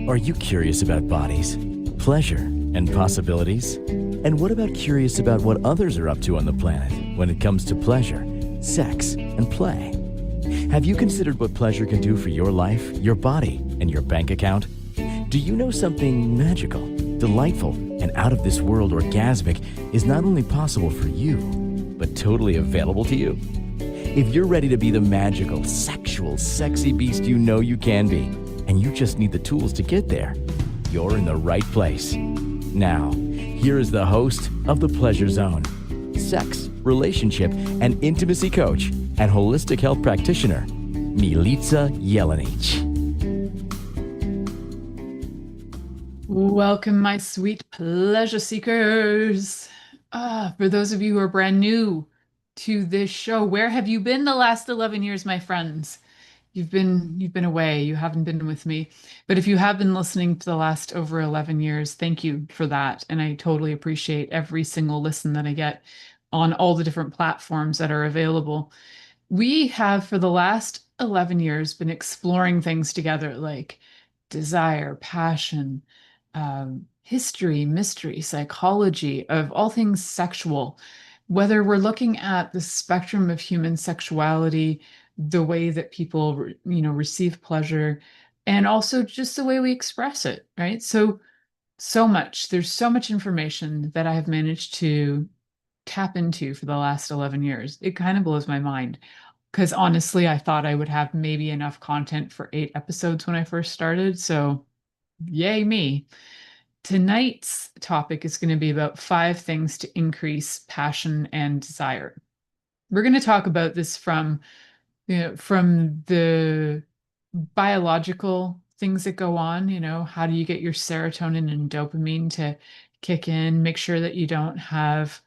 Are you curious about bodies, pleasure, and possibilities? And what about curious about what others are up to on the planet when it comes to pleasure, sex, and play? Have you considered what pleasure can do for your life, your body, and your bank account? Do you know something magical, delightful, and out of this world orgasmic is not only possible for you, but totally available to you? If you're ready to be the magical, sexual, sexy beast you know you can be, and you just need the tools to get there, you're in the right place. Now, here is the host of The Pleasure Zone, sex, relationship, and intimacy coach and holistic health practitioner, Milica Jelenic. Welcome, my sweet pleasure seekers. For those of you who are brand new to this show, where have you been the last 11 years, my friends? You've been away. You haven't been with me. But if you have been listening to the last over 11 years, thank you for that. And I totally appreciate every single listen that I get on all the different platforms that are available. We have, for the last 11 years, been exploring things together like desire, passion, history, mystery, psychology of all things sexual, whether we're looking at the spectrum of human sexuality, the way that people, receive pleasure, and also just the way we express it, right? So much. There's so much information that I have managed to tap into for the last 11 years. It kind of blows my mind because honestly, I thought I would have maybe enough content for 8 episodes when I first started. So yay me. Tonight's topic is going to be about 5 things to increase passion and desire. We're going to talk about this from the biological things that go on, how do you get your serotonin and dopamine to kick in? Make sure that you don't have,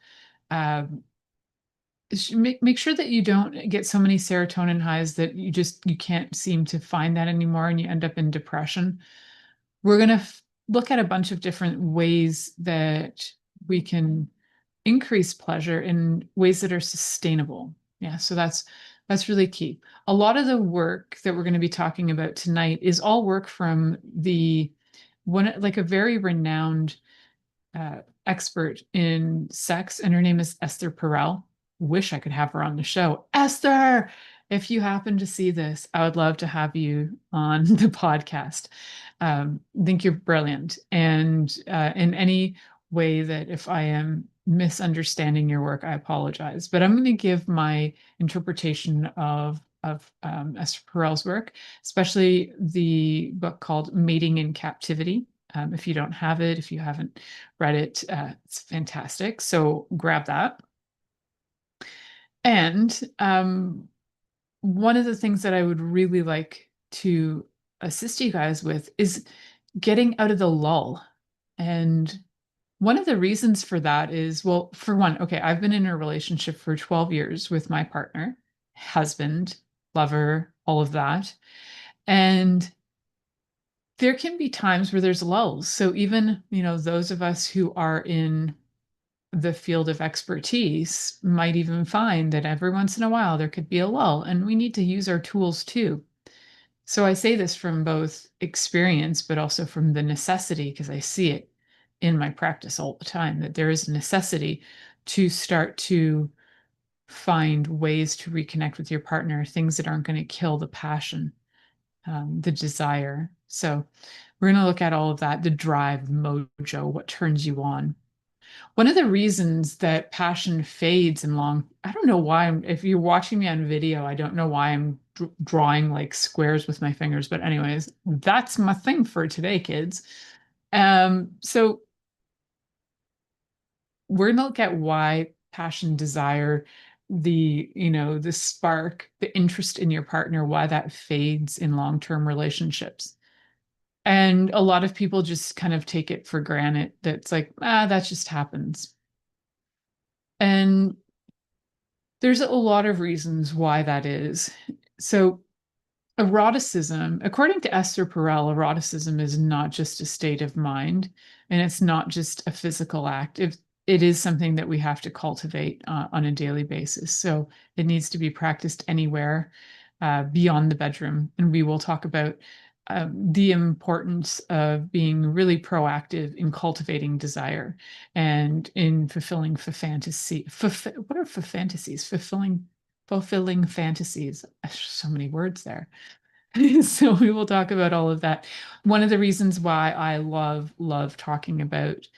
make sure that you don't get so many serotonin highs that you can't seem to find that anymore and you end up in depression. We're going to look at a bunch of different ways that we can increase pleasure in ways that are sustainable. Yeah, so that's really key. A lot of the work that we're going to be talking about tonight is all work from a very renowned expert in sex, and her name is Esther Perel. Wish I could have her on the show. Esther, if you happen to see this, I would love to have you on the podcast. I think you're brilliant. And in any way that if I am misunderstanding your work, I apologize. But I'm going to give my interpretation of Esther Perel's work, especially the book called Mating in Captivity. If you don't have it, if you haven't read it, it's fantastic. So grab that. And one of the things that I would really like to assist you guys with is getting out of the lull. And one of the reasons for that is, well, for one, okay, I've been in a relationship for 12 years with my partner, husband, lover, all of that. And there can be times where there's lulls. So even, those of us who are in the field of expertise might even find that every once in a while there could be a lull, and we need to use our tools too. So I say this from both experience, but also from the necessity, because I see it in my practice all the time, that there is a necessity to start to find ways to reconnect with your partner, things that aren't going to kill the passion, the desire. So we're going to look at all of that, the drive, the mojo, what turns you on. One of the reasons that passion fades I don't know why, if you're watching me on video, I don't know why I'm drawing like squares with my fingers, but anyways, that's my thing for today, kids. So we're going to look at why passion, desire, the spark, the interest in your partner, why that fades in long-term relationships. And a lot of people just kind of take it for granted. That's like, that just happens. And there's a lot of reasons why that is. So eroticism, according to Esther Perel, eroticism is not just a state of mind, and it's not just a physical act. It is something that we have to cultivate on a daily basis. So it needs to be practiced anywhere beyond the bedroom. And we will talk about the importance of being really proactive in cultivating desire and in fulfilling for fantasy. What are for fantasies? Fulfilling fantasies. So many words there. So we will talk about all of that. One of the reasons why I love talking about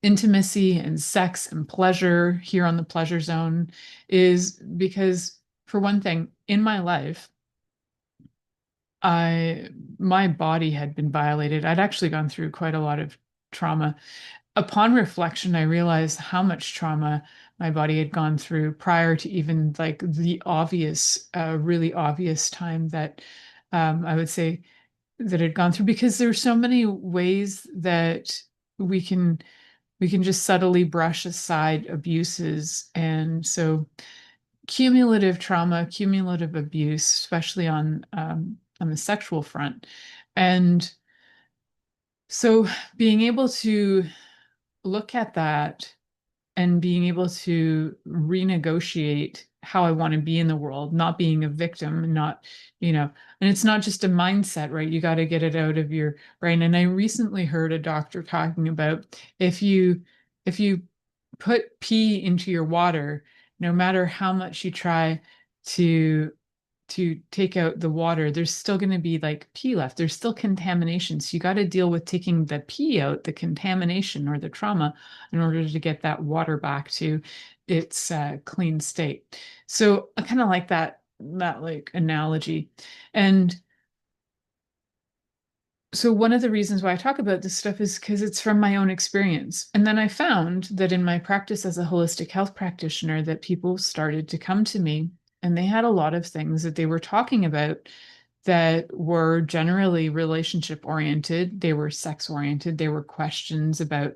intimacy and sex and pleasure here on the Pleasure Zone is because, for one thing, in my life, I my body had been violated. I'd actually gone through quite a lot of trauma. Upon reflection, I realized how much trauma my body had gone through prior to even like the obvious, really obvious time that I would say that had gone through, because there's so many ways that we can we can just subtly brush aside abuses. And so cumulative trauma, cumulative abuse, especially on the sexual front. And so being able to look at that and being able to renegotiate how I want to be in the world, not being a victim, not, and it's not just a mindset, right? You got to get it out of your brain. And I recently heard a doctor talking about if you put pee into your water, no matter how much you try to take out the water, there's still going to be like pee left. There's still contamination. So you got to deal with taking the pee out, the contamination or the trauma, in order to get that water back to its clean state. So I kind of like that like analogy. And so one of the reasons why I talk about this stuff is because it's from my own experience. And then I found that in my practice as a holistic health practitioner, that people started to come to me and they had a lot of things that they were talking about that were generally relationship oriented. They were sex oriented. They were questions about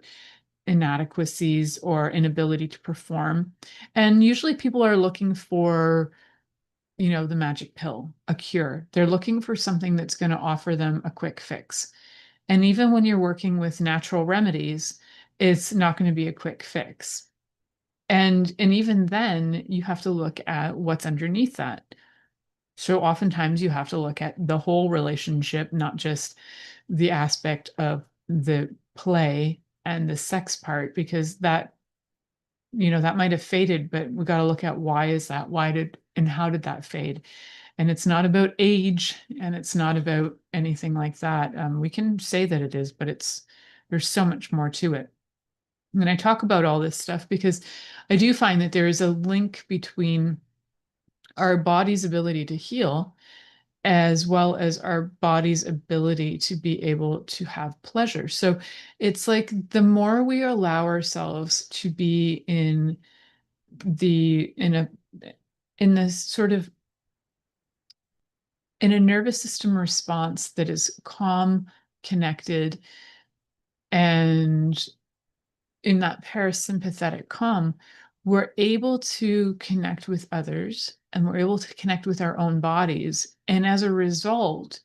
inadequacies or inability to perform. And usually people are looking for, the magic pill, a cure. They're looking for something that's going to offer them a quick fix. And even when you're working with natural remedies, it's not going to be a quick fix. And even then, you have to look at what's underneath that. So oftentimes you have to look at the whole relationship, not just the aspect of the play and the sex part, because that might have faded, but we got to look at why is that? Why did and how did that fade? And it's not about age and it's not about anything like that. We can say that it is, but there's so much more to it. And I talk about all this stuff because I do find that there is a link between our body's ability to heal as well as our body's ability to be able to have pleasure. So it's like the more we allow ourselves to be the in a in this sort of in a nervous system response that is calm, connected, and in that parasympathetic calm, we're able to connect with others and we're able to connect with our own bodies. And as a result,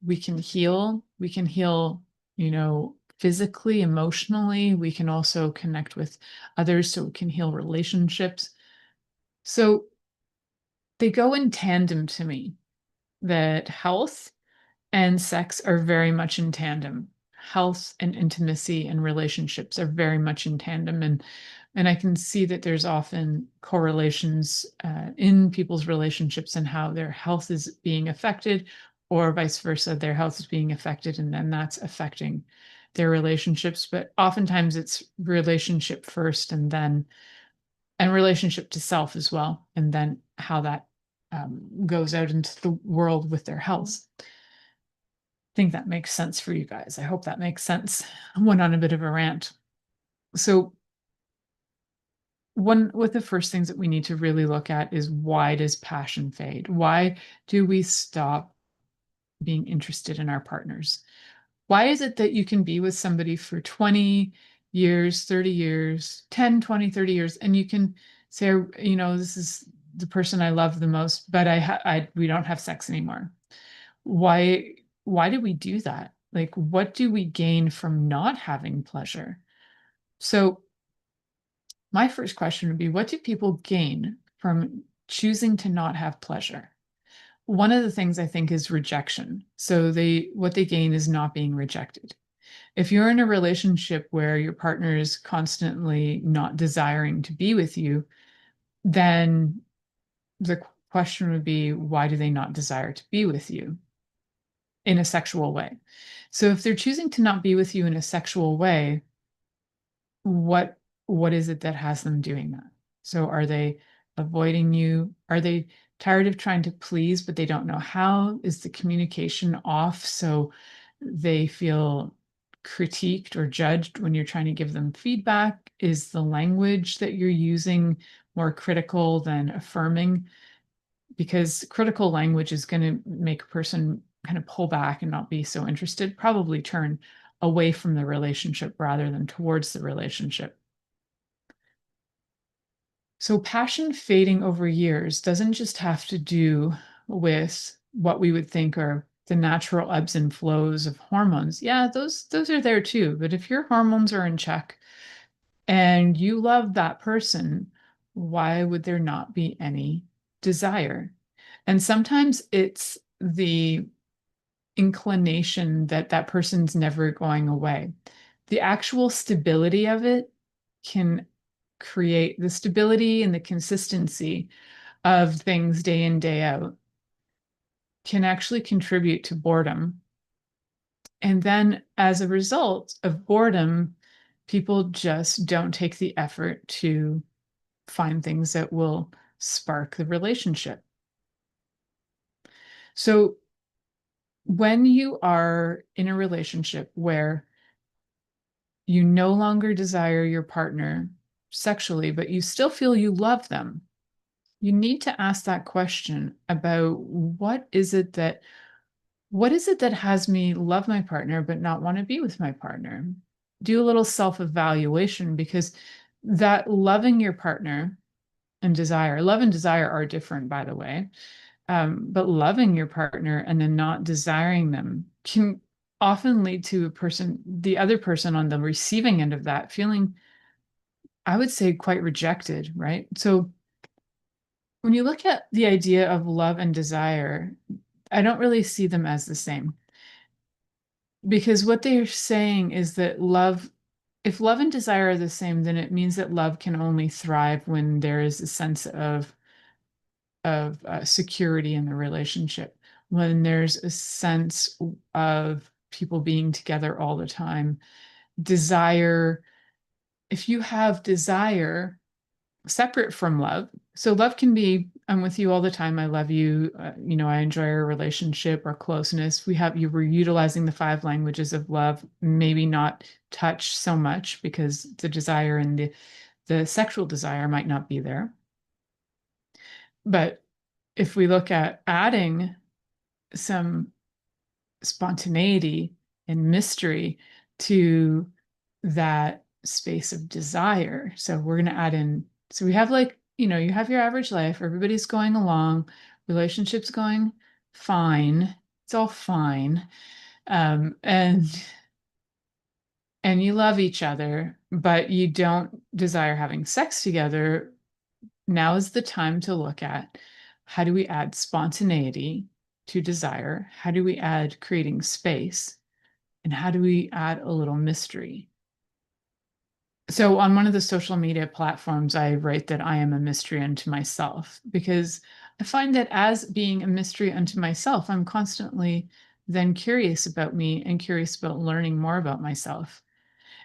we can heal. We can heal, physically, emotionally. We can also connect with others so we can heal relationships. So they go in tandem to me, that health and sex are very much in tandem. Health and intimacy and relationships are very much in tandem. And I can see that there's often correlations in people's relationships and how their health is being affected, or vice versa, their health is being affected, and then that's affecting their relationships. But oftentimes it's relationship first and relationship to self as well, and then how that goes out into the world with their health. I think that makes sense for you guys. I hope that makes sense. I went on a bit of a rant. So one of the first things that we need to really look at is, why does passion fade? Why do we stop being interested in our partners? Why is it that you can be with somebody for 20 years, 30 years, 10, 20, 30 years, and you can say, this is the person I love the most, but we don't have sex anymore. Why do we do that? Like, what do we gain from not having pleasure? So my first question would be, what do people gain from choosing to not have pleasure? one of the things I think is rejection. So what they gain is not being rejected. If you're in a relationship where your partner is constantly not desiring to be with you, then the question would be, why do they not desire to be with you in a sexual way? So if they're choosing to not be with you in a sexual way, what what is it that has them doing that? So are they avoiding you? Are they tired of trying to please, but they don't know how? Is the communication off so they feel critiqued or judged when you're trying to give them feedback? Is the language that you're using more critical than affirming? Because critical language is going to make a person kind of pull back and not be so interested, probably turn away from the relationship rather than towards the relationship. So, passion fading over years doesn't just have to do with what we would think are the natural ebbs and flows of hormones. Yeah, those are there too. But if your hormones are in check and you love that person, why would there not be any desire? And sometimes it's the inclination that that person's never going away. The actual stability of it can create the stability and the consistency of things day in, day out can actually contribute to boredom. And then as a result of boredom, people just don't take the effort to find things that will spark the relationship. So when you are in a relationship where you no longer desire your partner sexually, but you still feel you love them, you need to ask that question about what is it that has me love my partner but not want to be with my partner? Do a little self-evaluation, because that loving your partner and desire, love and desire are different, by the way. But loving your partner and then not desiring them can often lead to the other person on the receiving end of that feeling, I would say, quite rejected, right? So when you look at the idea of love and desire, I don't really see them as the same, because what they're saying is that if love and desire are the same, then it means that love can only thrive when there is a sense of security in the relationship, when there's a sense of people being together all the time. Desire, if you have desire separate from love, so love can be, I'm with you all the time, I love you, I enjoy our relationship, our closeness. You were utilizing the five languages of love, maybe not touch so much because the desire and the sexual desire might not be there. But if we look at adding some spontaneity and mystery to that space of desire. So we're going to add in, so we have, like, you have your average life, everybody's going along, relationships going fine, it's all fine. And you love each other, but you don't desire having sex together. Now is the time to look at, how do we add spontaneity to desire? How do we add creating space? And how do we add a little mystery? So on one of the social media platforms, I write that I am a mystery unto myself, because I find that as being a mystery unto myself, I'm constantly then curious about me and curious about learning more about myself.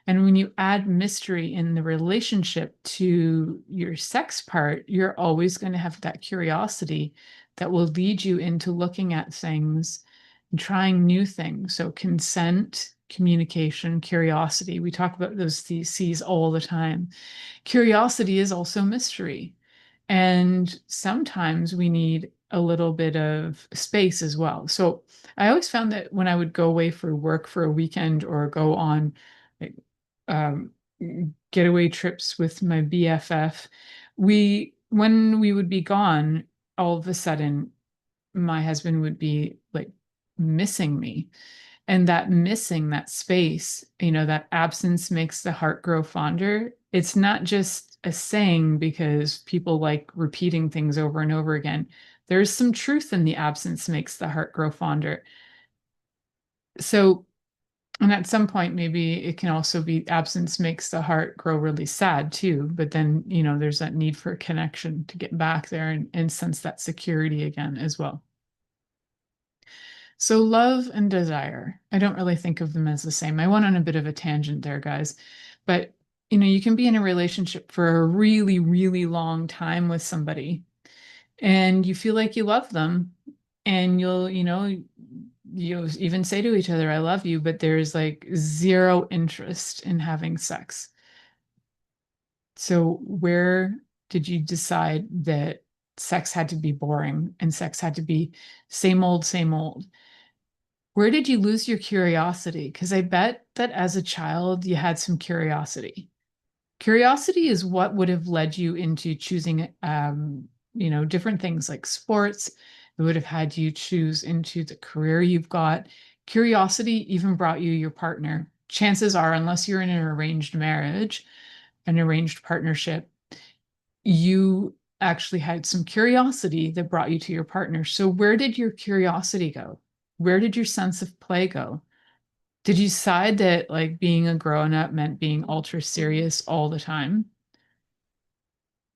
And when you add mystery in the relationship to your sex part, you're always going to have that curiosity that will lead you into looking at things and trying new things. So consent, communication, curiosity. We talk about those C's all the time. Curiosity is also mystery. And sometimes we need a little bit of space as well. So I always found that when I would go away for work for a weekend or go on, like, um, getaway trips with my BFF, when we would be gone, all of a sudden my husband would be like missing me. And that missing, that space, that absence makes the heart grow fonder. It's not just a saying because people like repeating things over and over again. There's some truth in the absence makes the heart grow fonder. So, and at some point, maybe it can also be absence makes the heart grow really sad too. But then, there's that need for connection to get back there and sense that security again as well. So, love and desire, I don't really think of them as the same. I went on a bit of a tangent there, guys. But, you can be in a relationship for a really, really long time with somebody and you feel like you love them. And you'll even say to each other, I love you, but there's like zero interest in having sex. So, where did you decide that sex had to be boring and sex had to be same old, same old? Where did you lose your curiosity? Because I bet that as a child, you had some curiosity. Curiosity is what would have led you into choosing, different things like sports. It would have had you choose into the career you've got. Curiosity even brought you your partner. Chances are, unless you're in an arranged marriage, an arranged partnership, you actually had some curiosity that brought you to your partner. So where did your curiosity go? Where did your sense of play go? Did you decide that like being a grown-up meant being ultra serious all the time?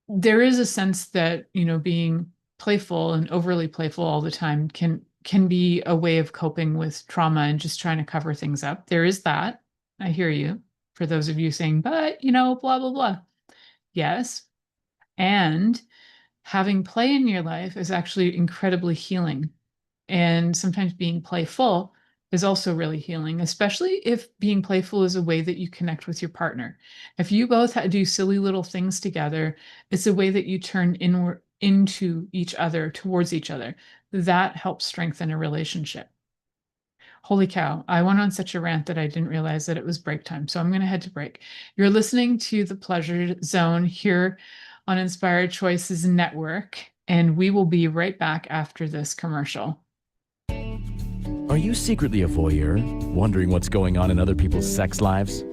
There is a sense that, being playful and overly playful all the time can be a way of coping with trauma and just trying to cover things up. There is that. I hear you. For those of you saying, but, blah, blah, blah. Yes. And having play in your life is actually incredibly healing. And sometimes being playful is also really healing, especially if being playful is a way that you connect with your partner. If you both do silly little things together, it's a way that you turn inward into each other, towards each other. That helps strengthen a relationship. Holy cow, I went on such a rant that I didn't realize that it was break time. So I'm going to head to break. You're listening to The Pleasure Zone here on Inspired Choices Network, and we will be right back after this commercial. Are you secretly a voyeur, wondering what's going on in other people's sex lives?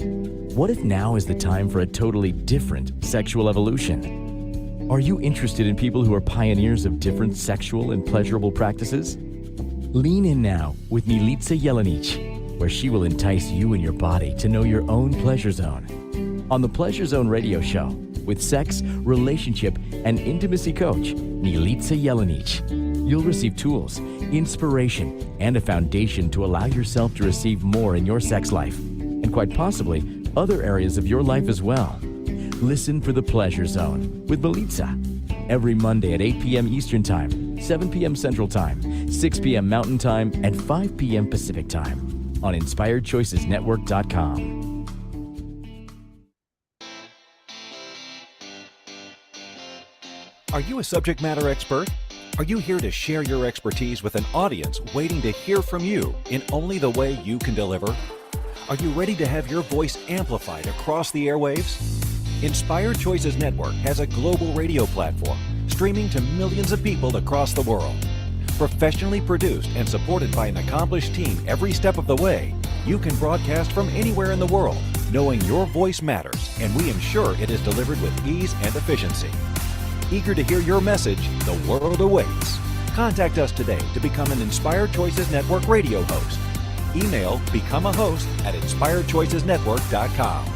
What if now is the time for a totally different sexual evolution? Are you interested in people who are pioneers of different sexual and pleasurable practices? Lean in now with Milica Jelenic, where she will entice you and your body to know your own pleasure zone. On the Pleasure Zone radio show, with sex, relationship, and intimacy coach, Milica Jelenic, you'll receive tools, inspiration, and a foundation to allow yourself to receive more in your sex life, and quite possibly other areas of your life as well. Listen for The Pleasure Zone with Milica every Monday at 8 p.m. Eastern Time, 7 p.m. Central Time, 6 p.m. Mountain Time, and 5 p.m. Pacific Time on InspiredChoicesNetwork.com. Are you a subject matter expert? Are you here to share your expertise with an audience waiting to hear from you in only the way you can deliver? Are you ready to have your voice amplified across the airwaves? Inspired Choices Network has a global radio platform streaming to millions of people across the world. Professionally produced and supported by an accomplished team every step of the way, you can broadcast from anywhere in the world, knowing your voice matters, and we ensure it is delivered with ease and efficiency. Eager to hear your message, the world awaits. Contact us today to become an Inspired Choices Network radio host. Email becomeahost@inspiredchoicesnetwork.com.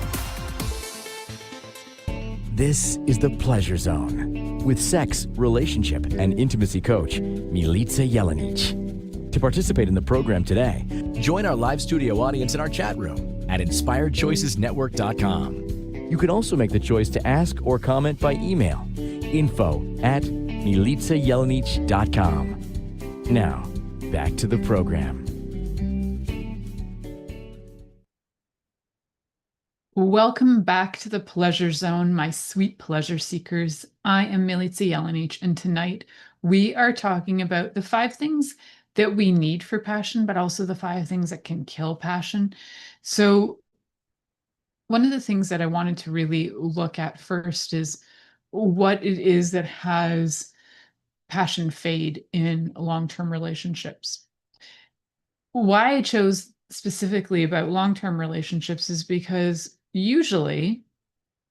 This is The Pleasure Zone with sex, relationship, and intimacy coach, Milica Jelenic. To participate in the program today, join our live studio audience in our chat room at InspiredChoicesNetwork.com. You can also make the choice to ask or comment by email, info@milicajelenic.com. Now, back to the program. Welcome back to the Pleasure Zone, my sweet pleasure seekers. I am Milica Jelenic, and tonight we are talking about the 5 things that we need for passion, but also the 5 things that can kill passion. So one of the things that I wanted to really look at first is what it is that has passion fade in long-term relationships. Why I chose specifically about long-term relationships is because usually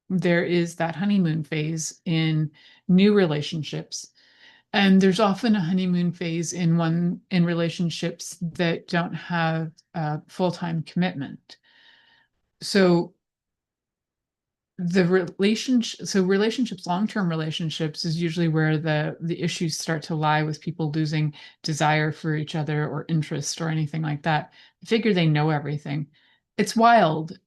there is that honeymoon phase in new relationships. And there's often a honeymoon phase in relationships that don't have a full-time commitment. So relationships, long-term relationships, is usually where the issues start to lie, with people losing desire for each other or interest or anything like that. I figure they know everything. It's wild,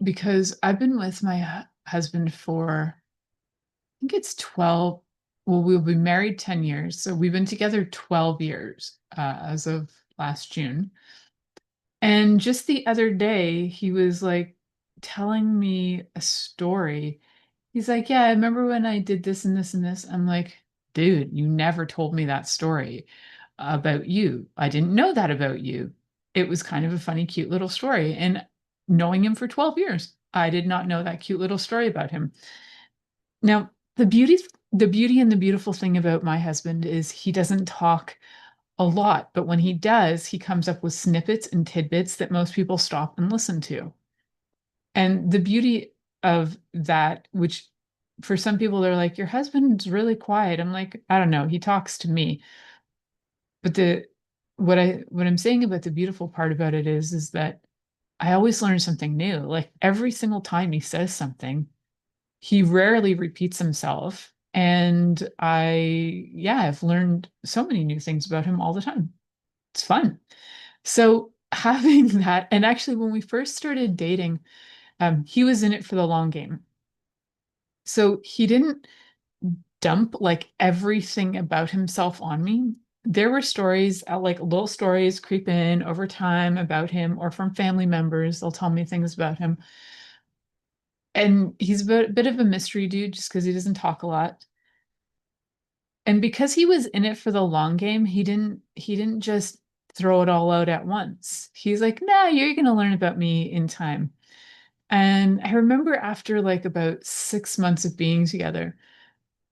because I've been with my husband for, I think it's 12. Well, we'll be married 10 years. So we've been together 12 years, as of last June. And just the other day, he was like telling me a story. He's like, yeah, I remember when I did this and this and this. I'm like, dude, you never told me that story about you. I didn't know that about you. It was kind of a funny, cute little story. And knowing him for 12 years, I did not know that cute little story about him. Now, the beauty and the beautiful thing about my husband is he doesn't talk a lot, but when he does, he comes up with snippets and tidbits that most people stop and listen to. And the beauty of that, which for some people they're like, your husband's really quiet. I'm like, I don't know, he talks to me. But what I'm saying about the beautiful part about it is that I always learn something new. Like every single time he says something, he rarely repeats himself. And I've learned so many new things about him all the time. It's fun. So having that, and actually, when we first started dating, he was in it for the long game. So he didn't dump like everything about himself on me. There were stories, like little stories creep in over time about him, or from family members. They'll tell me things about him. And he's a bit of a mystery dude just because he doesn't talk a lot. And because he was in it for the long game, he didn't just throw it all out at once. He's like, nah, you're gonna learn about me in time. And I remember after like about 6 months of being together,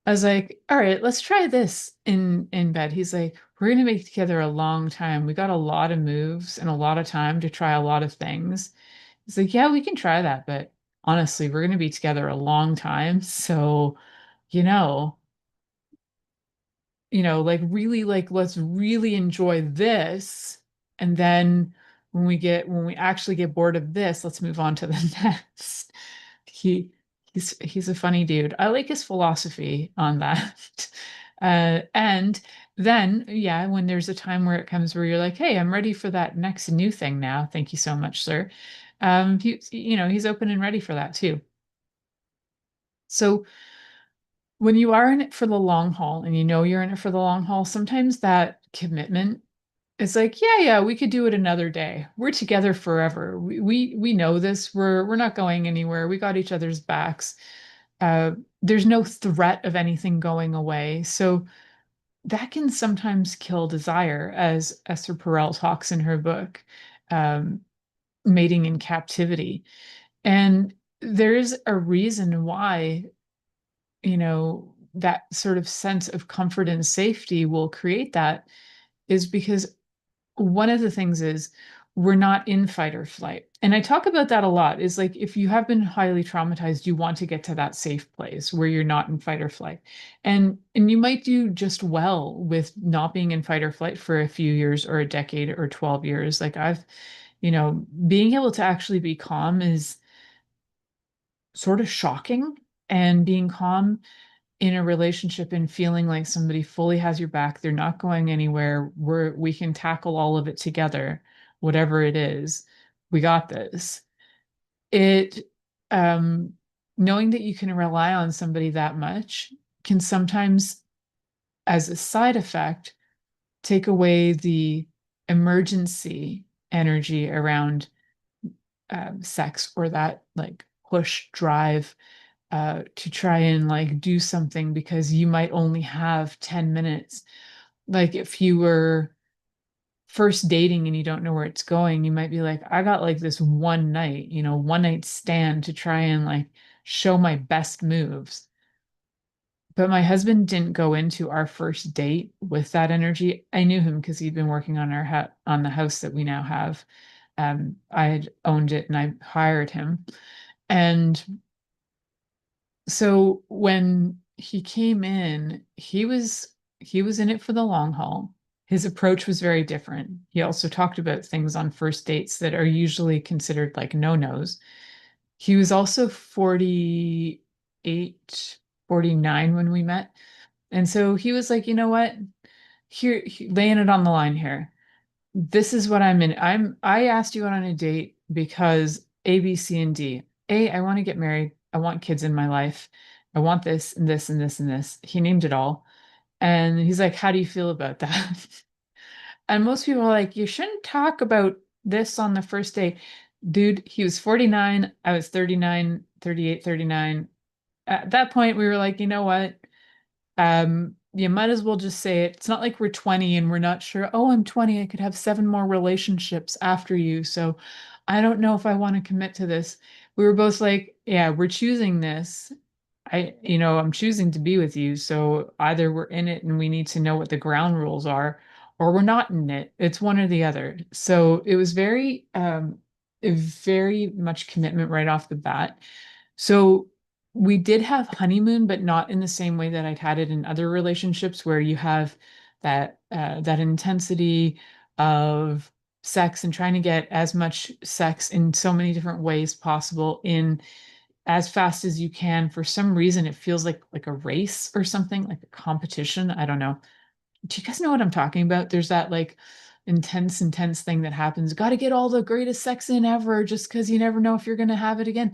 I was like, all right, let's try this in bed. He's like, we're gonna be together a long time. We got a lot of moves and a lot of time to try a lot of things. He's like, yeah, we can try that, but honestly, we're gonna be together a long time. So, you know, like really, like let's really enjoy this. And then when we actually get bored of this, let's move on to the next. He he's a funny dude. I like his philosophy on that. And then, yeah, when there's a time where it comes where you're like, hey, I'm ready for that next new thing now. Thank you so much, sir. He's open and ready for that too. So when you are in it for the long haul and you know you're in it for the long haul, sometimes that commitment is like, yeah, we could do it another day. We're together forever. We know this. We're not going anywhere. We got each other's backs. Uh, there's no threat of anything going away. So that can sometimes kill desire, as Esther Perel talks in her book, um, Mating in Captivity. And there is a reason why, that sort of sense of comfort and safety will create that, is because one of the things is we're not in fight or flight. And I talk about that a lot, is like if you have been highly traumatized, you want to get to that safe place where you're not in fight or flight. And you might do just well with not being in fight or flight for a few years or a decade or 12 years. Like being able to actually be calm is sort of shocking. And being calm in a relationship and feeling like somebody fully has your back, they're not going anywhere, we can tackle all of it together, whatever it is, we got this. It Knowing that you can rely on somebody that much can sometimes, as a side effect, take away the emergency energy around sex, or that like push drive to try and like do something because you might only have 10 minutes. Like if you were first dating and you don't know where it's going, you might be like, I got like this one night, one night stand to try and like show my best moves. But my husband didn't go into our first date with that energy. I knew him because he'd been working on on the house that we now have. I had owned it and I hired him. And so when he came in, he was in it for the long haul. His approach was very different. He also talked about things on first dates that are usually considered like no-nos. He was also 48, 49 when we met. And so he was like, you know what? Laying it on the line here. This is what I'm in. I asked you out on a date because A, B, C, and D. A, I want to get married. I want kids in my life. I want this and this and this and this. He named it all. And he's like, how do you feel about that? And most people are like, you shouldn't talk about this on the first date. Dude, he was 49. I was 39, 38, 39. At that point, we were like, you know what? You might as well just say it. It's not like we're 20 and we're not sure, oh, I'm 20, I could have 7 more relationships after you. So I don't know if I want to commit to this. We were both like, yeah, we're choosing this. I'm choosing to be with you. So either we're in it and we need to know what the ground rules are, or we're not in it. It's one or the other. So it was very much commitment right off the bat. So we did have honeymoon, but not in the same way that I'd had it in other relationships where you have that intensity of sex and trying to get as much sex in so many different ways possible in as fast as you can. For some reason, it feels like a race or something, like a competition. I don't know. Do you guys know what I'm talking about? There's that like intense thing that happens. Got to get all the greatest sex in ever just because you never know if you're going to have it again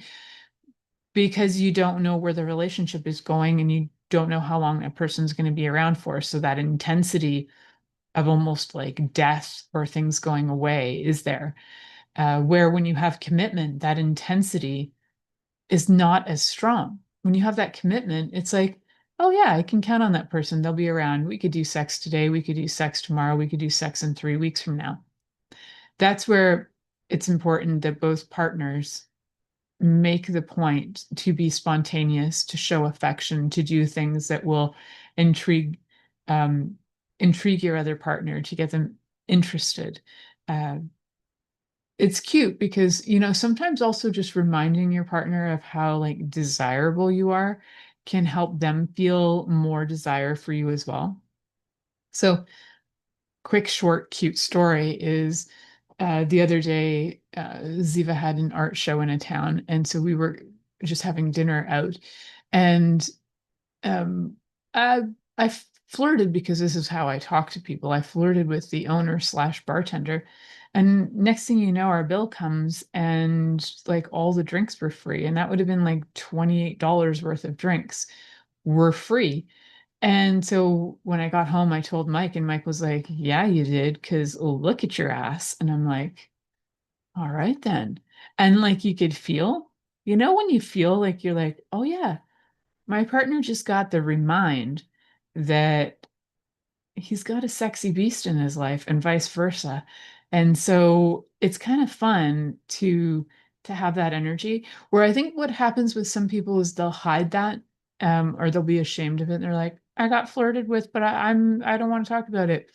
because you don't know where the relationship is going and you don't know how long that person's going to be around for. So that intensity of almost like death or things going away is there. Where when you have commitment, that intensity is not as strong. When you have that commitment, it's like, oh yeah, I can count on that person. They'll be around. We could do sex today. We could do sex tomorrow. We could do sex in 3 weeks from now. That's where it's important that both partners make the point to be spontaneous, to show affection, to do things that will intrigue um, intrigue your other partner, to get them interested. Uh, it's cute because, sometimes also just reminding your partner of how like desirable you are can help them feel more desire for you as well. So, quick, short, cute story is the other day, Ziva had an art show in a town. And so we were just having dinner out. And um, I, I flirted because this is how I talk to people. I flirted with the owner slash bartender. And next thing you know, our bill comes and like all the drinks were free. And that would have been like $28 worth of drinks were free. And so when I got home, I told Mike, and Mike was like, yeah, you did, because look at your ass. And I'm like, all right then. And like you could feel, when you feel like you're like, oh yeah, my partner just got the remind that he's got a sexy beast in his life and vice versa. And so it's kind of fun to have that energy where I think what happens with some people is they'll hide that or they'll be ashamed of it. And they're like, I got flirted with, but I don't want to talk about it.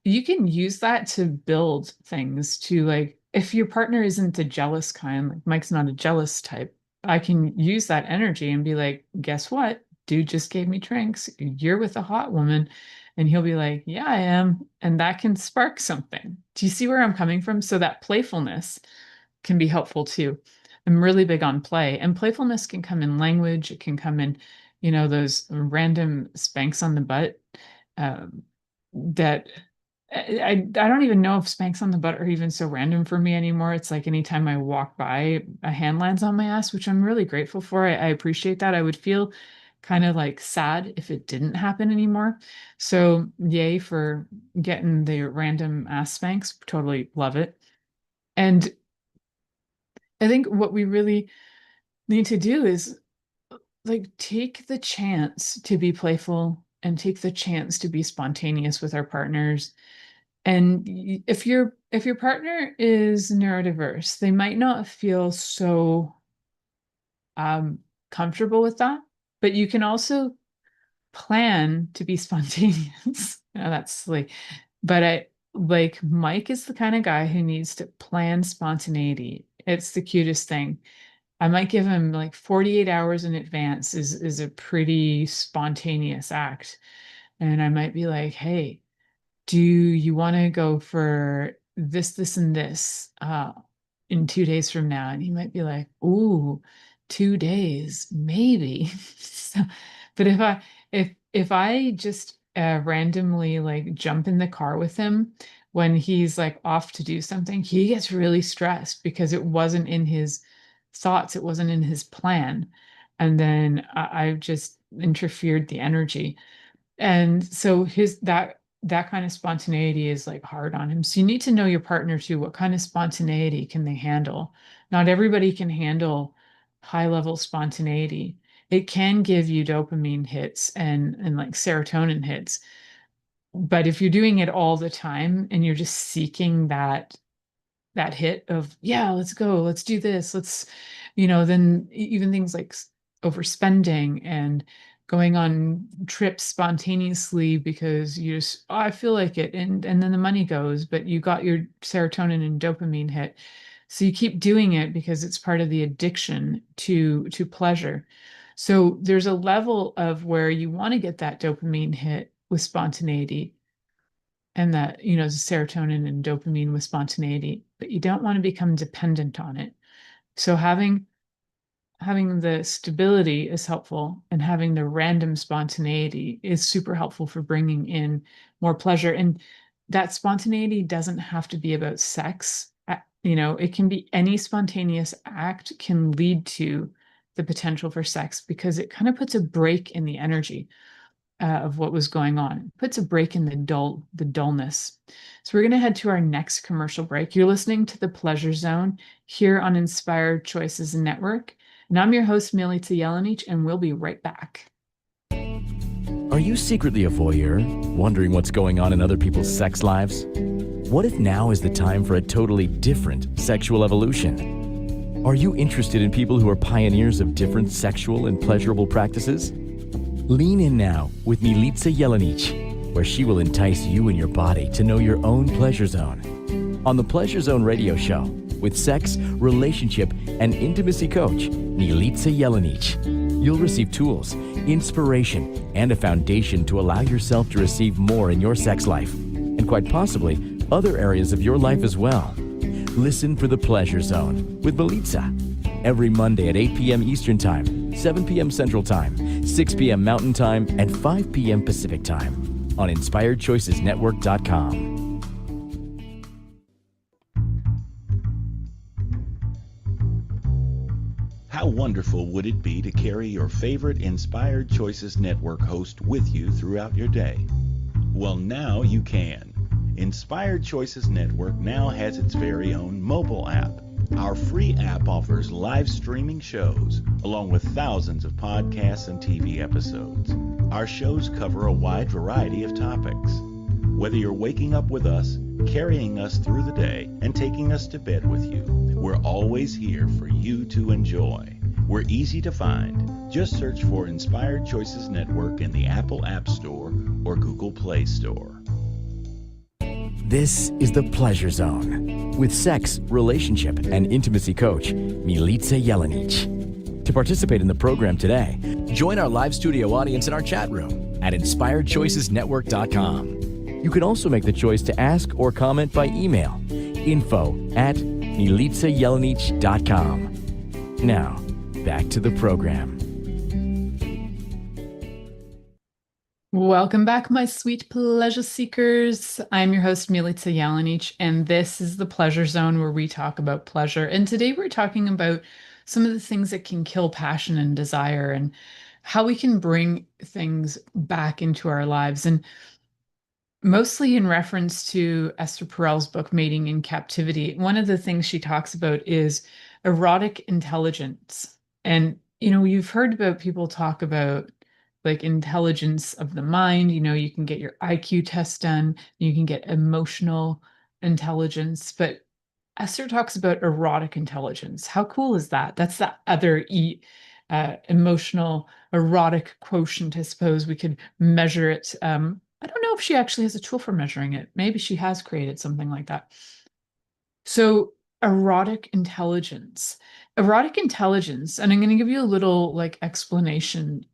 You can use that to build things to like if your partner isn't the jealous kind, like Mike's not a jealous type, I can use that energy and be like, guess what? Dude just gave me drinks. You're with a hot woman. And he'll be like, yeah, I am. And that can spark something. Do you see where I'm coming from? So that playfulness can be helpful too. I'm really big on play, and playfulness can come in language. It can come in, those random spanks on the butt that I don't even know if spanks on the butt are even so random for me anymore. It's like anytime I walk by, a hand lands on my ass, which I'm really grateful for. I appreciate that. I would feel kind of like sad if it didn't happen anymore. So yay for getting the random ass spanks. Totally love it. And I think what we really need to do is like take the chance to be playful and take the chance to be spontaneous with our partners. And if your partner is neurodiverse, they might not feel so um, comfortable with that, but you can also plan to be spontaneous. Now that's silly, but I like Mike is the kind of guy who needs to plan spontaneity. It's the cutest thing. I might give him like 48 hours in advance is a pretty spontaneous act. And I might be like, hey, do you want to go for this, and this in 2 days from now? And he might be like, ooh, 2 days, maybe. So, but if I just randomly like jump in the car with him when he's like off to do something, he gets really stressed because it wasn't in his thoughts, it wasn't in his plan. And then I've just interfered the energy. And so that kind of spontaneity is like hard on him. So you need to know your partner too. What kind of spontaneity can they handle? Not everybody can handle high level spontaneity. It can give you dopamine hits and like serotonin hits. But if you're doing it all the time and you're just seeking that hit of, yeah, let's go, let's do this, let's, then even things like overspending and going on trips spontaneously because you just, oh, I feel like it, and then the money goes, but you got your serotonin and dopamine hit. So you keep doing it because it's part of the addiction to pleasure. So there's a level of where you want to get that dopamine hit with spontaneity, and that, the serotonin and dopamine with spontaneity, but you don't want to become dependent on it. So having the stability is helpful, and having the random spontaneity is super helpful for bringing in more pleasure. And that spontaneity doesn't have to be about sex. It can be any spontaneous act can lead to the potential for sex, because it kind of puts a break in the energy of what was going on. It puts a break in the dullness. So we're going to head to our next commercial break. You're listening to The Pleasure Zone here on Inspired Choices Network. And I'm your host, Milica Jelenic, and we'll be right back. Are you secretly a voyeur, wondering what's going on in other people's sex lives? What if now is the time for a totally different sexual evolution? Are you interested in people who are pioneers of different sexual and pleasurable practices? Lean in now with Milica Jelenic, where she will entice you and your body to know your own pleasure zone. On the Pleasure Zone radio show, with sex, relationship, and intimacy coach, Milica Jelenic, you'll receive tools, inspiration, and a foundation to allow yourself to receive more in your sex life, and quite possibly other areas of your life as well. Listen for the Pleasure Zone with Milica every Monday at 8 p.m. Eastern Time, 7 p.m. Central Time, 6 p.m. Mountain Time, and 5 p.m. Pacific Time on InspiredChoicesNetwork.com. How wonderful would it be to carry your favorite Inspired Choices Network host with you throughout your day? Well, now you can. Inspired Choices Network now has its very own mobile app. Our free app offers live streaming shows, along with thousands of podcasts and TV episodes. Our shows cover a wide variety of topics. Whether you're waking up with us, carrying us through the day, and taking us to bed with you, we're always here for you to enjoy. We're easy to find. Just search for Inspired Choices Network in the Apple App Store or Google Play Store. This is The Pleasure Zone with sex, relationship, and intimacy coach, Milica Jelenic. To participate in the program today, join our live studio audience in our chat room at InspiredChoicesNetwork.com. You can also make the choice to ask or comment by email, info@MilicaJelenic.com. Now, back to the program. Welcome back, my sweet pleasure seekers. I'm your host, Milica Jelenic, and this is the Pleasure Zone, where we talk about pleasure. And today we're talking about some of the things that can kill passion and desire, and how we can bring things back into our lives. And mostly in reference to Esther Perel's book, Mating in Captivity, one of the things she talks about is erotic intelligence. And, you've heard about people talk about like intelligence of the mind. You can get your IQ test done, you can get emotional intelligence, but Esther talks about erotic intelligence. How cool is that? That's the other emotional erotic quotient. I suppose we could measure it. I don't know if she actually has a tool for measuring it. Maybe she has created something like that. So erotic intelligence. Erotic intelligence, and I'm going to give you a little like explanation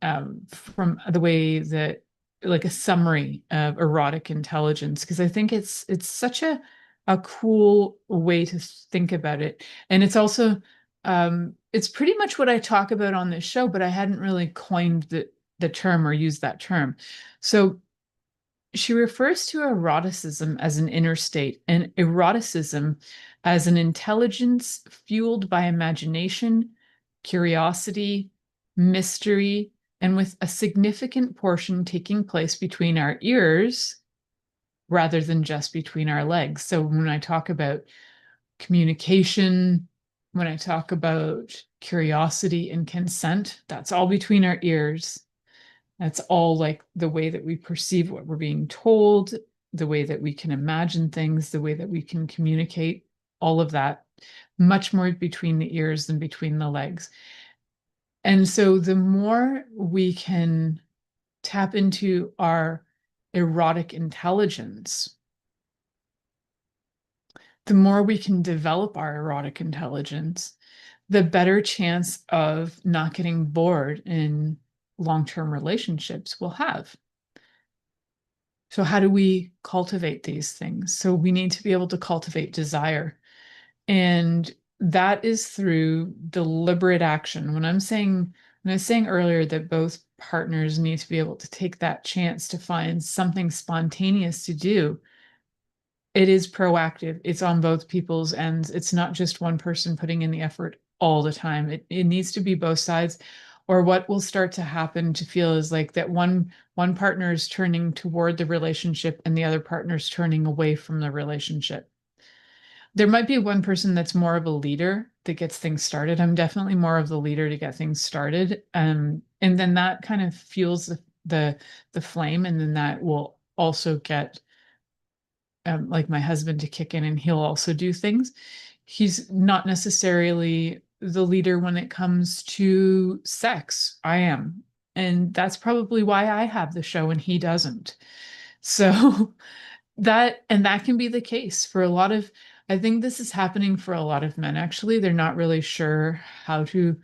from the way that, like a summary of erotic intelligence, because I think it's such a cool way to think about it. And it's also it's pretty much what I talk about on this show, but I hadn't really coined the term or used that term. So she refers to eroticism as an inner state and eroticism as an intelligence fueled by imagination, curiosity, mystery, and with a significant portion taking place between our ears rather than just between our legs. So when I talk about communication, when I talk about curiosity and consent, that's all between our ears. That's all like the way that we perceive what we're being told, the way that we can imagine things, the way that we can communicate, all of that, much more between the ears than between the legs. And so the more we can tap into our erotic intelligence, the more we can develop our erotic intelligence, the better chance of not getting bored in long-term relationships we'll have. So how do we cultivate these things? So we need to be able to cultivate desire. And that is through deliberate action. When I was saying earlier that both partners need to be able to take that chance to find something spontaneous to do, it is proactive. It's on both people's ends. It's not just one person putting in the effort all the time. It needs to be both sides. Or what will start to happen to feel is like that one partner is turning toward the relationship and the other partner is turning away from the relationship. There might be one person that's more of a leader that gets things started. I'm definitely more of the leader to get things started. And then that kind of fuels the flame, and then that will also get like my husband to kick in, and he'll also do things. He's not necessarily the leader when it comes to sex. I am. And that's probably why I have the show and he doesn't. So that can be the case for a lot of, I think this is happening for a lot of men, actually. They're not really sure how to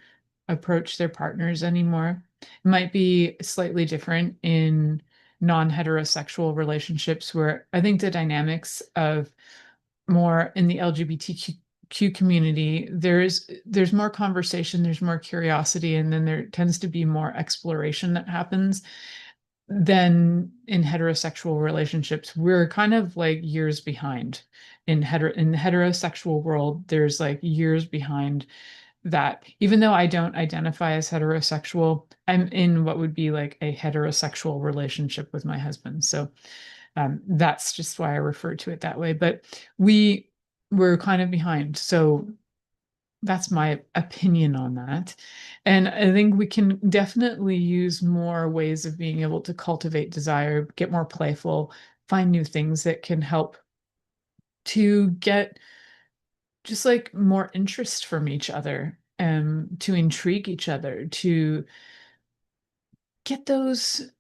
approach their partners anymore. It might be slightly different in non-heterosexual relationships, where I think the dynamics of more in the LGBTQ community, there's more conversation, there's more curiosity, and then there tends to be more exploration that happens than in heterosexual relationships. We're kind of like years behind in the heterosexual world. There's like years behind that. Even though I don't identify as heterosexual, I'm in what would be like a heterosexual relationship with my husband. So that's just why I refer to it that way. But we're kind of behind. So that's my opinion on that. And I think we can definitely use more ways of being able to cultivate desire, get more playful, find new things that can help to get just like more interest from each other, to intrigue each other, to get those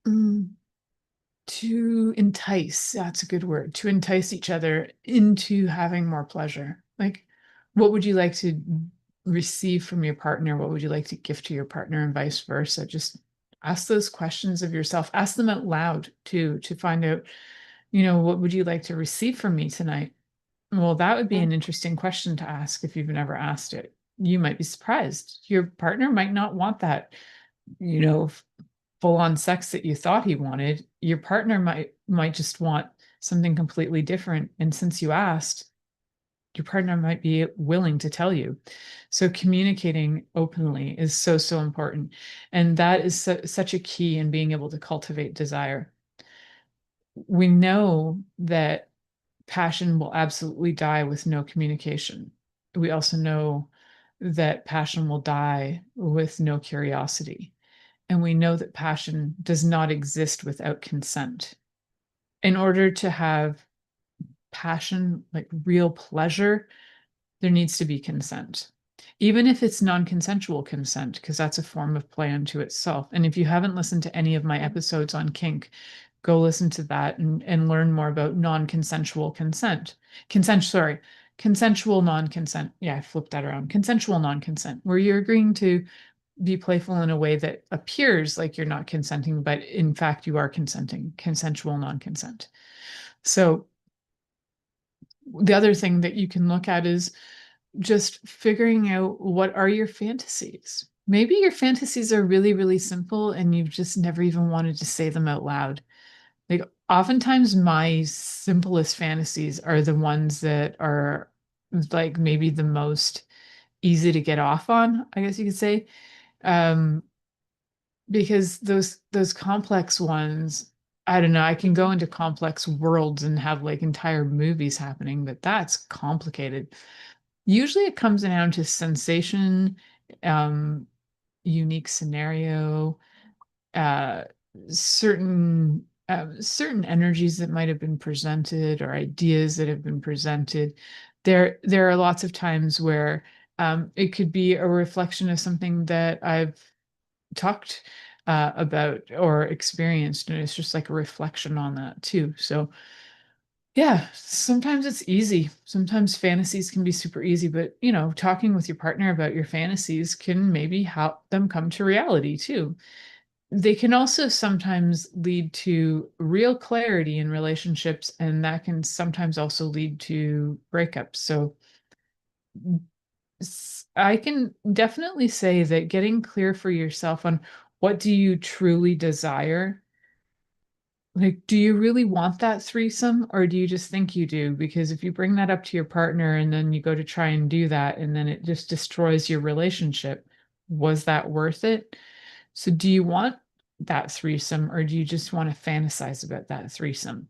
to entice, that's a good word, to entice each other into having more pleasure. Like, what would you like to receive from your partner? What would you like to gift to your partner, and vice versa? Just ask those questions of yourself. Ask them out loud too, to find out, what would you like to receive from me tonight? Well, that would be an interesting question to ask if you've never asked it. You might be surprised. Your partner might not want that, you know, full on sex that you thought he wanted. Your partner might just want something completely different. And since you asked, your partner might be willing to tell you. So communicating openly is so, so important. And that is such a key in being able to cultivate desire. We know that passion will absolutely die with no communication. We also know that passion will die with no curiosity. And we know that passion does not exist without consent. In order to have passion, like real pleasure, there needs to be consent. Even if it's non-consensual consent, because that's a form of play unto itself. And if you haven't listened to any of my episodes on kink, go listen to that and learn more about non-consensual consent. consensual non-consent. Yeah, I flipped that around. Consensual non-consent, where you're agreeing to be playful in a way that appears like you're not consenting, but in fact you are consenting. Consensual non-consent. So the other thing that you can look at is just figuring out, what are your fantasies? Maybe your fantasies are really, really simple and you've just never even wanted to say them out loud. Like, oftentimes my simplest fantasies are the ones that are like maybe the most easy to get off on, I guess you could say. Um, because those complex ones, I don't know, I can go into complex worlds and have like entire movies happening, but that's complicated. Usually it comes down to sensation, um, unique scenario, uh, certain energies that might have been presented or ideas that have been presented. There are lots of times where it could be a reflection of something that I've talked about or experienced, and it's just like a reflection on that too. So yeah, sometimes it's easy. Sometimes fantasies can be super easy, but talking with your partner about your fantasies can maybe help them come to reality too. They can also sometimes lead to real clarity in relationships, and that can sometimes also lead to breakups. So I can definitely say that getting clear for yourself on what do you truly desire. Like, do you really want that threesome, or do you just think you do? Because if you bring that up to your partner and then you go to try and do that and then it just destroys your relationship, was that worth it? So do you want that threesome, or do you just want to fantasize about that threesome?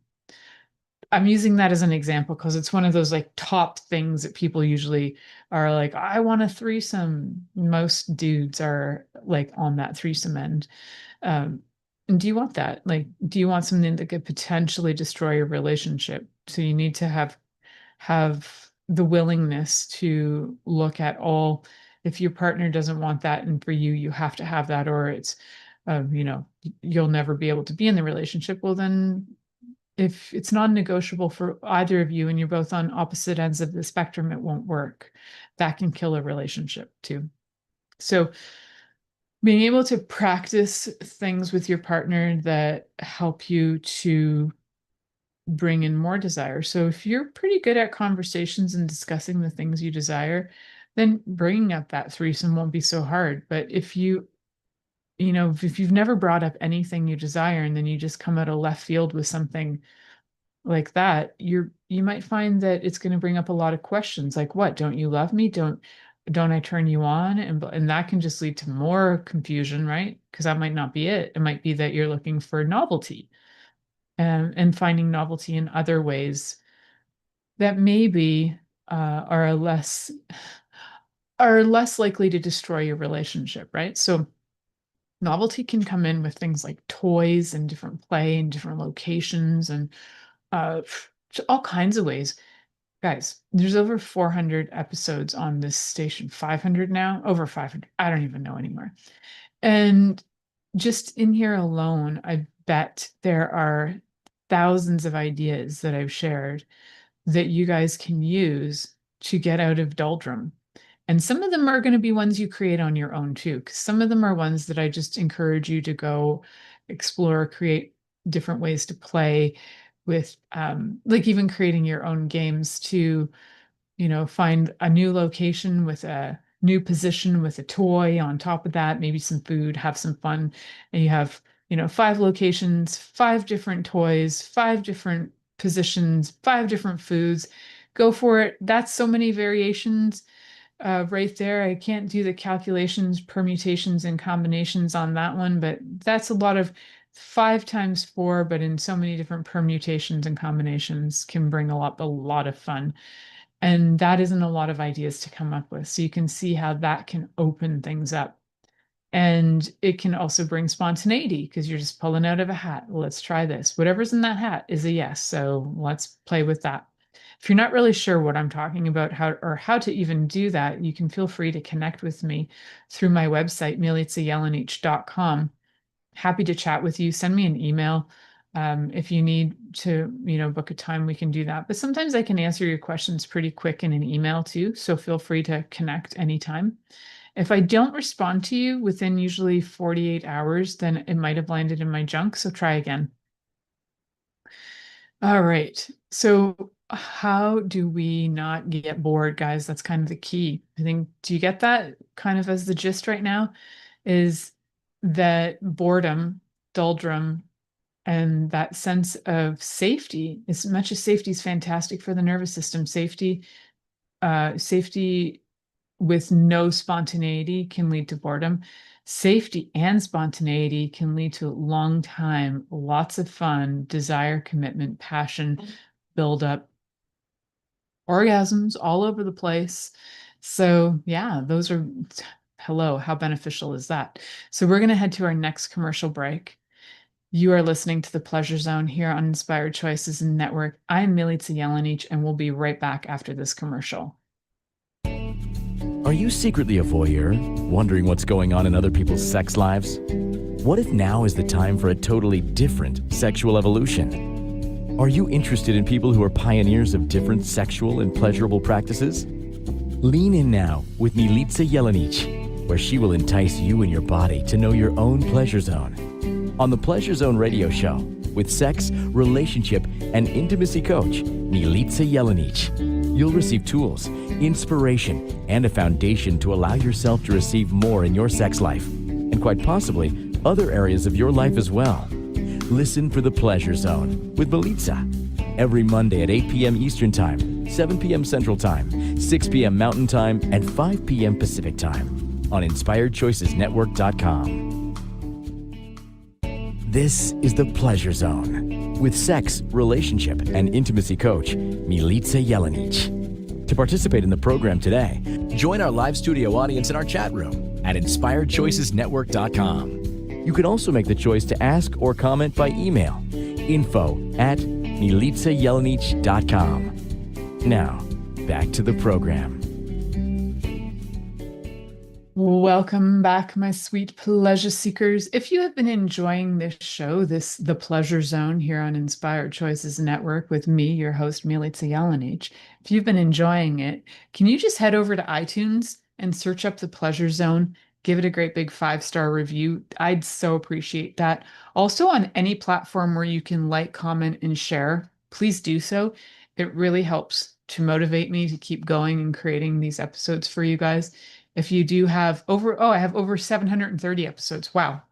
I'm using that as an example because it's one of those like top things that people usually are like, I want a threesome. Most dudes are like on that threesome end. Um, and do you want that? Like, do you want something that could potentially destroy your relationship? So you need to have the willingness to look at all. If your partner doesn't want that, and for you, you have to have that, or it's, you'll never be able to be in the relationship. Well, then if it's non-negotiable for either of you and you're both on opposite ends of the spectrum, it won't work. That can kill a relationship too. So being able to practice things with your partner that help you to bring in more desire. So if you're pretty good at conversations and discussing the things you desire, then bringing up that threesome won't be so hard. But if if you've never brought up anything you desire and then you just come out of left field with something like that, you might find that it's going to bring up a lot of questions like, what, don't you love me? Don't I turn you on? And that can just lead to more confusion, right? Because that might not be it. It might be that you're looking for novelty, and finding novelty in other ways that maybe are less likely to destroy your relationship, right? So novelty can come in with things like toys and different play and different locations and uh, all kinds of ways. Guys, there's over 400 episodes on this station, 500 now, over 500. I don't even know anymore. And just in here alone, I bet there are thousands of ideas that I've shared that you guys can use to get out of doldrum. And some of them are going to be ones you create on your own too, because some of them are ones that I just encourage you to go explore, create different ways to play with, like even creating your own games to, find a new location with a new position with a toy on top of that, maybe some food, have some fun. And you have, 5 locations, 5 different toys, 5 different positions, 5 different foods. Go for it. That's so many variations right there. I can't do the calculations, permutations, and combinations on that one, but that's a lot of 5 times 4, but in so many different permutations and combinations can bring a lot of fun. And that isn't a lot of ideas to come up with. So you can see how that can open things up. And it can also bring spontaneity because you're just pulling out of a hat. Let's try this. Whatever's in that hat is a yes. So let's play with that. If you're not really sure what I'm talking about, how to even do that, you can feel free to connect with me through my website, milicajelenic.com. Happy to chat with you. Send me an email. If you need to, book a time, we can do that. But sometimes I can answer your questions pretty quick in an email too. So feel free to connect anytime. If I don't respond to you within usually 48 hours, then it might have landed in my junk. So try again. All right. So how do we not get bored, guys? That's kind of the key. I think, do you get that kind of as the gist right now? Is that boredom, doldrum, and that sense of safety, as much as safety is fantastic for the nervous system, safety with no spontaneity can lead to boredom. Safety and spontaneity can lead to long time, lots of fun, desire, commitment, passion, build up, orgasms all over the place. So, yeah, those are, hello, how beneficial is that? So, we're going to head to our next commercial break. You are listening to the Pleasure Zone here on Inspired Choices Network. I'm Milica Jelenic, and we'll be right back after this commercial. Are you secretly a voyeur, wondering what's going on in other people's sex lives? What if now is the time for a totally different sexual evolution? Are you interested in people who are pioneers of different sexual and pleasurable practices? Lean in now with Milica Jelenic, where she will entice you and your body to know your own pleasure zone. On the Pleasure Zone radio show, with sex, relationship, and intimacy coach, Milica Jelenic, you'll receive tools, inspiration, and a foundation to allow yourself to receive more in your sex life, and quite possibly other areas of your life as well. Listen for the Pleasure Zone with Milica every Monday at 8 p.m. Eastern Time, 7 p.m. Central Time, 6 p.m. Mountain Time, and 5 p.m. Pacific Time on InspiredChoicesNetwork.com. This is the Pleasure Zone with sex, relationship, and intimacy coach, Milica Jelenic. To participate in the program today, join our live studio audience in our chat room at InspiredChoicesNetwork.com. You can also make the choice to ask or comment by email, info@MilicaJelenic.com. Now, back to the program. Welcome back, my sweet pleasure seekers. If you have been enjoying this show, the Pleasure Zone here on Inspired Choices Network with me, your host, Milica Jelenic, if you've been enjoying it, can you just head over to iTunes and search up the Pleasure Zone? Give it a great big 5-star review. I'd so appreciate that. Also, on any platform where you can like, comment, and share, please do so. It really helps to motivate me to keep going and creating these episodes for you guys. If you do have I have over 730 episodes. Wow.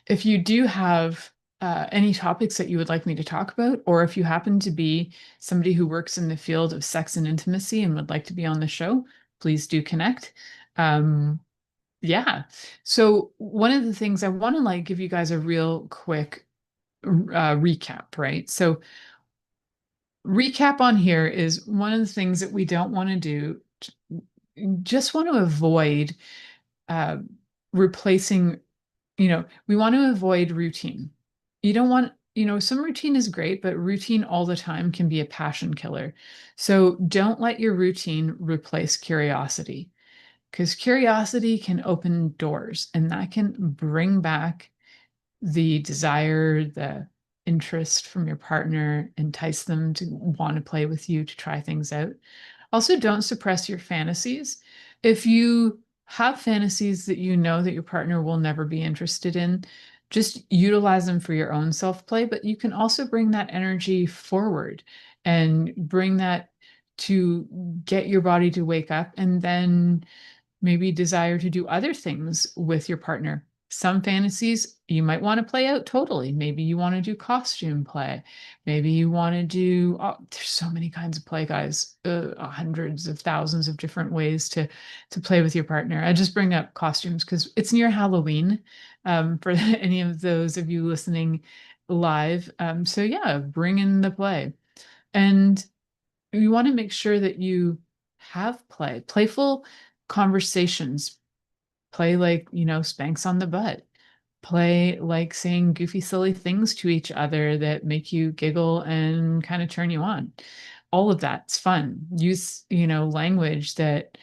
If you do have any topics that you would like me to talk about, or if you happen to be somebody who works in the field of sex and intimacy and would like to be on the show, please do connect. Yeah. So one of the things I want to give you guys a real quick recap, right? So recap on here is one of the things that we don't want to do. Just want to avoid replacing, we want to avoid routine. You don't want, some routine is great, but routine all the time can be a passion killer. So don't let your routine replace curiosity, because curiosity can open doors and that can bring back the desire, the interest from your partner, entice them to want to play with you, to try things out. Also, don't suppress your fantasies. If you have fantasies that you know that your partner will never be interested in, just utilize them for your own self-play, but you can also bring that energy forward and bring that to get your body to wake up and then maybe desire to do other things with your partner. Some fantasies you might want to play out totally. Maybe you want to do costume play. Maybe you want to do, there's so many kinds of play, guys, hundreds of thousands of different ways to play with your partner. I just bring up costumes because it's near Halloween for any of those of you listening live. So yeah, bring in the play. And you want to make sure that you have play, playful conversations. Play like, spanks on the butt. Play like saying goofy, silly things to each other that make you giggle and kind of turn you on. All of that's fun. Use, language that,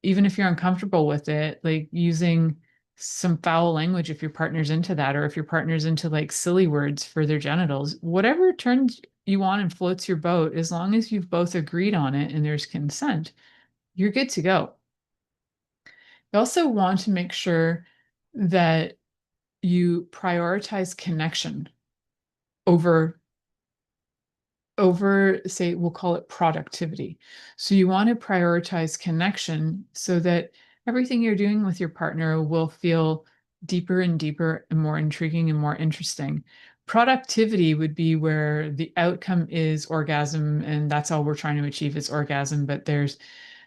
even if you're uncomfortable with it, like using some foul language if your partner's into that, or if your partner's into like silly words for their genitals, whatever turns you on and floats your boat, as long as you've both agreed on it and there's consent, you're good to go. You also want to make sure that you prioritize connection over say, we'll call it productivity. So you want to prioritize connection so that everything you're doing with your partner will feel deeper and deeper and more intriguing and more interesting. Productivity would be where the outcome is orgasm, and that's all we're trying to achieve is orgasm. But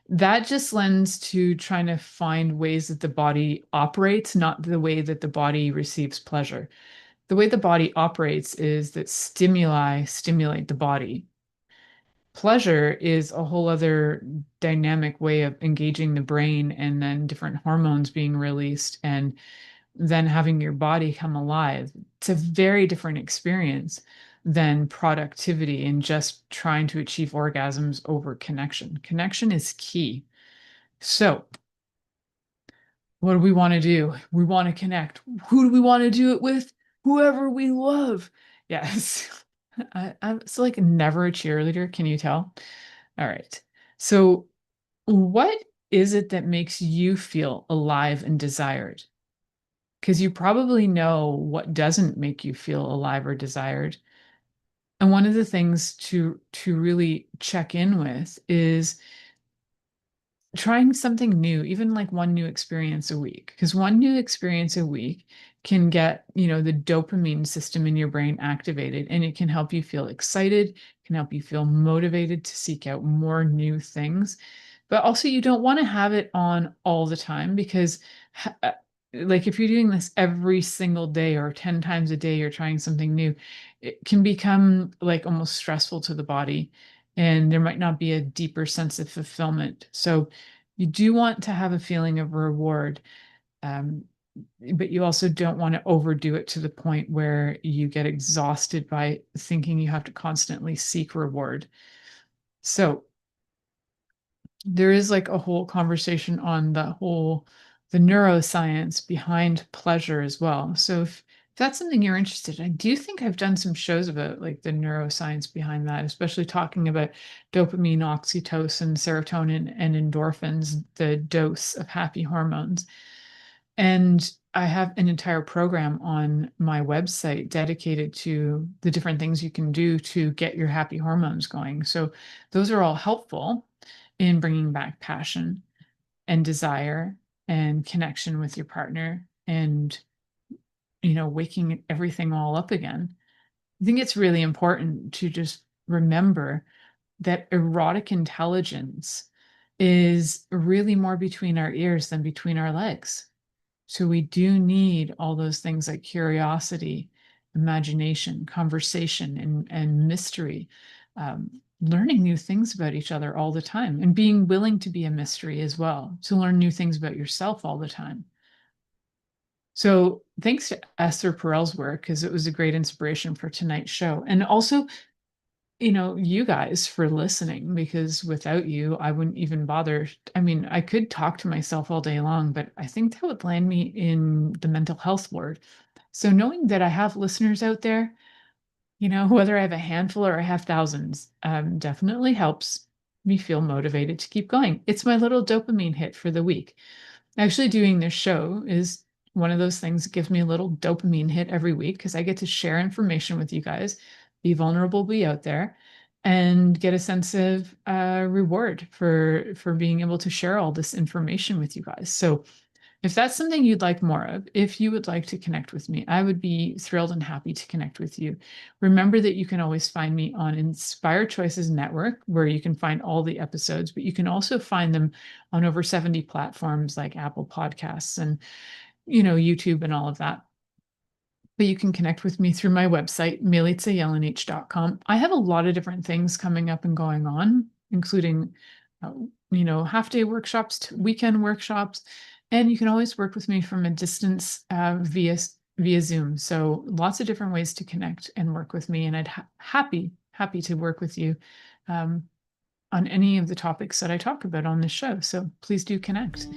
that just lends to trying to find ways that the body operates, not the way that the body receives pleasure. The way the body operates is that stimuli stimulate the body. Pleasure is a whole other dynamic way of engaging the brain, and then different hormones being released, and then having your body come alive. It's a very different experience than productivity and just trying to achieve orgasms over connection. Connection is key. So, what do we want to do? We want to connect. Who do we want to do it with? Whoever we love. Yes. I'm so like never a cheerleader. Can you tell? All right. So, what is it that makes you feel alive and desired? Because you probably know what doesn't make you feel alive or desired. And one of the things to really check in with is trying something new, even like one new experience a week, because one new experience a week can get, the dopamine system in your brain activated, and it can help you feel excited, can help you feel motivated to seek out more new things. But also, you don't want to have it on all the time, because like if you're doing this every single day or 10 times a day, you're trying something new, it can become like almost stressful to the body, and there might not be a deeper sense of fulfillment. So you do want to have a feeling of reward, but you also don't want to overdo it to the point where you get exhausted by thinking you have to constantly seek reward. So there is like a whole conversation on the neuroscience behind pleasure as well. So if that's something you're interested in, I do think I've done some shows about like the neuroscience behind that, especially talking about dopamine, oxytocin, serotonin, and endorphins, the dose of happy hormones. And I have an entire program on my website dedicated to the different things you can do to get your happy hormones going. So those are all helpful in bringing back passion and desire and connection with your partner, and waking everything all up again. I think it's really important to just remember that erotic intelligence is really more between our ears than between our legs. So we do need all those things like curiosity, imagination, conversation, and mystery, learning new things about each other all the time, and being willing to be a mystery as well, to learn new things about yourself all the time. So thanks to Esther Perel's work, because it was a great inspiration for tonight's show. And also, you guys for listening, because without you, I wouldn't even bother. I mean, I could talk to myself all day long, but I think that would land me in the mental health ward. So knowing that I have listeners out there, whether I have a handful or I have thousands, definitely helps me feel motivated to keep going. It's my little dopamine hit for the week. Actually, doing this show is one of those things that gives me a little dopamine hit every week, because I get to share information with you guys, be vulnerable, be out there, and get a sense of reward for being able to share all this information with you guys. So if that's something you'd like more of, if you would like to connect with me, I would be thrilled and happy to connect with you. Remember that you can always find me on Inspired Choices Network, where you can find all the episodes, but you can also find them on over 70 platforms like Apple Podcasts and, YouTube and all of that. But you can connect with me through my website, milicajelenic.com. I have a lot of different things coming up and going on, including, half-day workshops, weekend workshops, and you can always work with me from a distance via Zoom. So lots of different ways to connect and work with me, and I'd happy to work with you on any of the topics that I talk about on this show. So please do connect.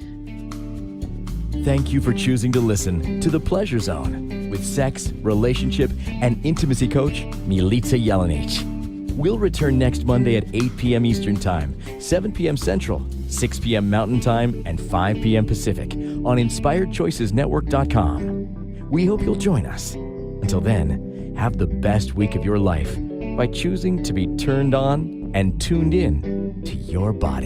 Thank you for choosing to listen to The Pleasure Zone with sex, relationship, and intimacy coach Milica Jelenic. We'll return next Monday at 8 p.m. Eastern Time, 7 p.m. Central, 6 p.m. Mountain Time, and 5 p.m. Pacific on InspiredChoicesNetwork.com. We hope you'll join us. Until then, have the best week of your life by choosing to be turned on and tuned in to your body.